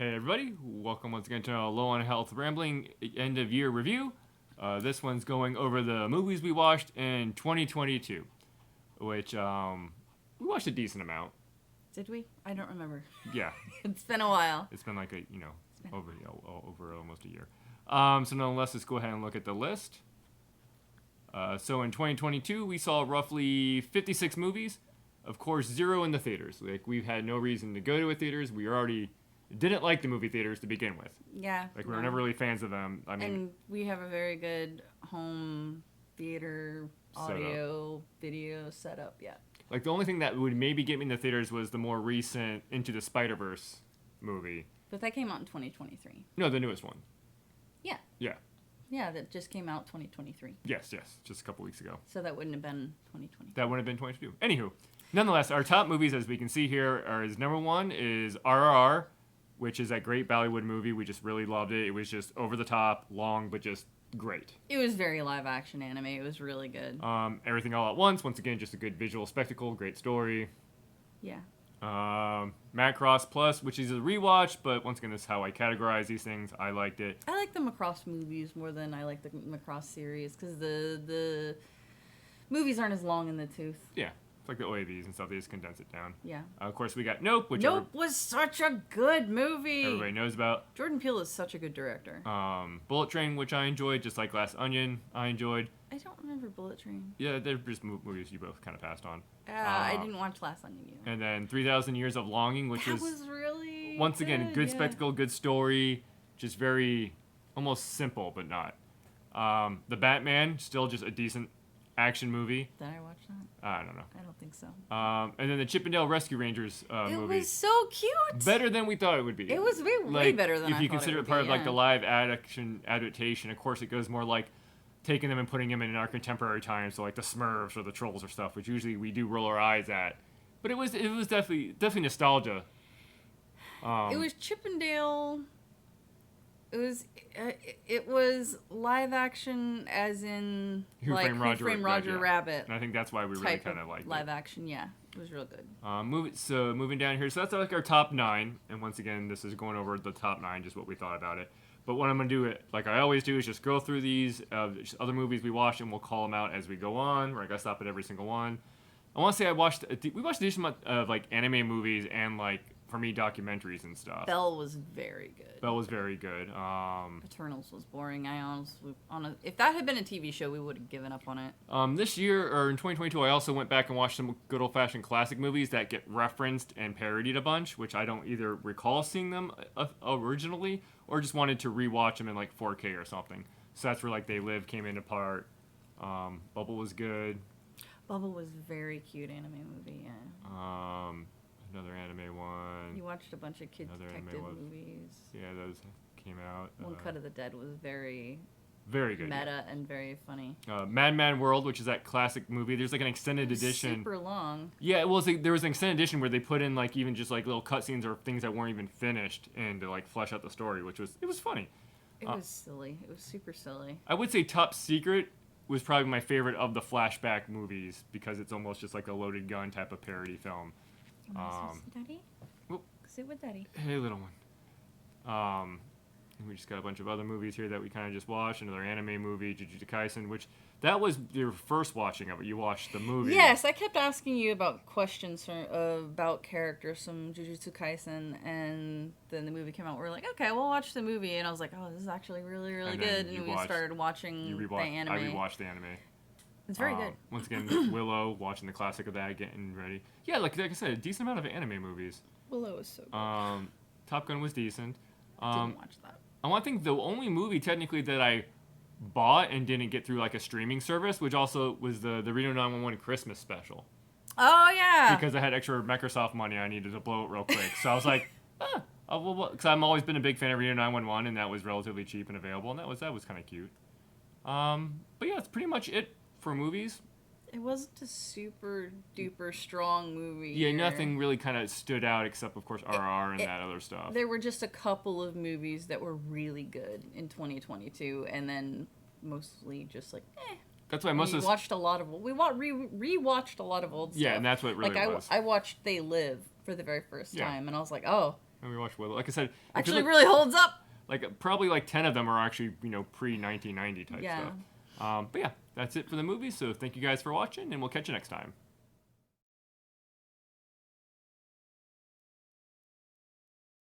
Hey everybody, welcome once again to our Low on Health Rambling end of year review. This one's going over the movies we watched in 2022, which we watched a decent amount. Did we? I don't remember. Yeah. It's been a while. It's been like over almost a year. So nonetheless, let's go ahead and look at the list. So in 2022, we saw roughly 56 movies. Of course, 0 in the theaters. Like, we've had no reason to go to a theaters. We already didn't like the movie theaters to begin with. Yeah. Like, we were never really fans of them. I mean, and we have a very good home theater audio video setup. Yeah. Like, the only thing that would maybe get me in the theaters was the more recent Into the Spider-Verse movie. But that came out in 2023. No, the newest one. Yeah. Yeah. Yeah, that just came out 2023. Yes, just a couple weeks ago. So that wouldn't have been 2020. That would have been 22. Anywho, nonetheless, our top movies, as we can see here, is number 1 is RRR, which is that great Bollywood movie. We just really loved it. It was just over the top, long, but just great. It was very live action anime. It was really good. Everything All at Once, once again, just a good visual spectacle, great story. Yeah. Macross Plus, which is a rewatch, but once again, this is how I categorize these things. I liked it. I like the Macross movies more than I like the Macross series because the movies aren't as long in the tooth. Yeah. It's like the OAVs and stuff. They just condense it down. Yeah. Of course, we got Nope, which Nope was such a good movie. everybody knows about. Jordan Peele is such a good director. Bullet Train, which I enjoyed, just like Glass Onion, I enjoyed. I don't remember Bullet Train. Yeah, they're just movies you both kind of passed on. I didn't watch Last Onion either. And then 3,000 Years of Longing, which that was really once again, good yeah. spectacle, good story, just very, almost simple, but not. The Batman, still just a decent action movie. Did I watch that? I don't know. I don't think so. And then the Chippendale Rescue Rangers movie. It was so cute. Better than we thought it would be. It was way better than I thought. If you consider it part of like the live action adaptation, of course it goes more like taking them and putting them in our contemporary times, so like the Smurfs or the Trolls or stuff, which usually we do roll our eyes at. But it was definitely nostalgia. It was Chippendale. It was live action, as in Who Framed Roger Rabbit. And I think that's why we really kind of liked live action. Yeah, it was real good. Moving down here, so that's like our top 9, and once again, this is going over the top 9, just what we thought about it. But what I'm gonna do, like I always do, is just go through these just other movies we watched, and we'll call them out as we go on. We're gonna stop at every single one. I want to say we watched a decent amount of like anime movies and like, for me, documentaries and stuff. Belle was very good. Eternals was boring. I honestly, if that had been a TV show, we would have given up on it. This year, or in 2022, I also went back and watched some good old-fashioned classic movies that get referenced and parodied a bunch, which I don't either recall seeing them originally or just wanted to rewatch them in like 4K or something. So that's where like They Live came into part. Bubble was good. Bubble was very cute anime movie. Yeah. Another anime one. You watched a bunch of kid detective movies. Yeah, those came out. One Cut of the Dead was very good. Meta and very funny. Madman World, which is that classic movie. There's like an extended edition. Super long. Yeah, well, there was an extended edition where they put in like even just like little cutscenes or things that weren't even finished and to like flesh out the story, which was funny. It was silly. It was super silly. I would say Top Secret was probably my favorite of the flashback movies because it's almost just like a Loaded Gun type of parody film. Daddy? Sit with Daddy. Hey, little one. And we just got a bunch of other movies here that we kind of just watched. Another anime movie, Jujutsu Kaisen, which that was your first watching of it. You watched the movie. Yes, I kept asking you about questions about characters from Jujutsu Kaisen, and then the movie came out. We were like, okay, we'll watch the movie. And I was like, oh, this is actually really, really good. And we started watching the anime. I rewatched the anime. It's very good. Once again, Willow, watching the classic of that, getting ready. Yeah, like I said, a decent amount of anime movies. Willow was so good. Top Gun was decent. Didn't watch that. I think the only movie technically that I bought and didn't get through like a streaming service, which also was the Reno 911 Christmas special. Oh, yeah. Because I had extra Microsoft money, I needed to blow it real quick. So I was like, because I've always been a big fan of Reno 911, and that was relatively cheap and available, and that was kind of cute. But yeah, that's pretty much it for movies. It wasn't a super duper strong movie. Yeah, nothing really kind of stood out except, of course, RR and that other stuff. There were just a couple of movies that were really good in 2022, and then mostly just like, That's why most of us watched a lot of rewatched a lot of old stuff. Yeah, and that's what really like was. I watched They Live for the very first time, and I was like, oh, I rewatched Willow. Like I said, actually really holds up. Like probably like 10 of them are actually pre 1990 type stuff. But yeah, that's it for the movie. So thank you guys for watching, and we'll catch you next time.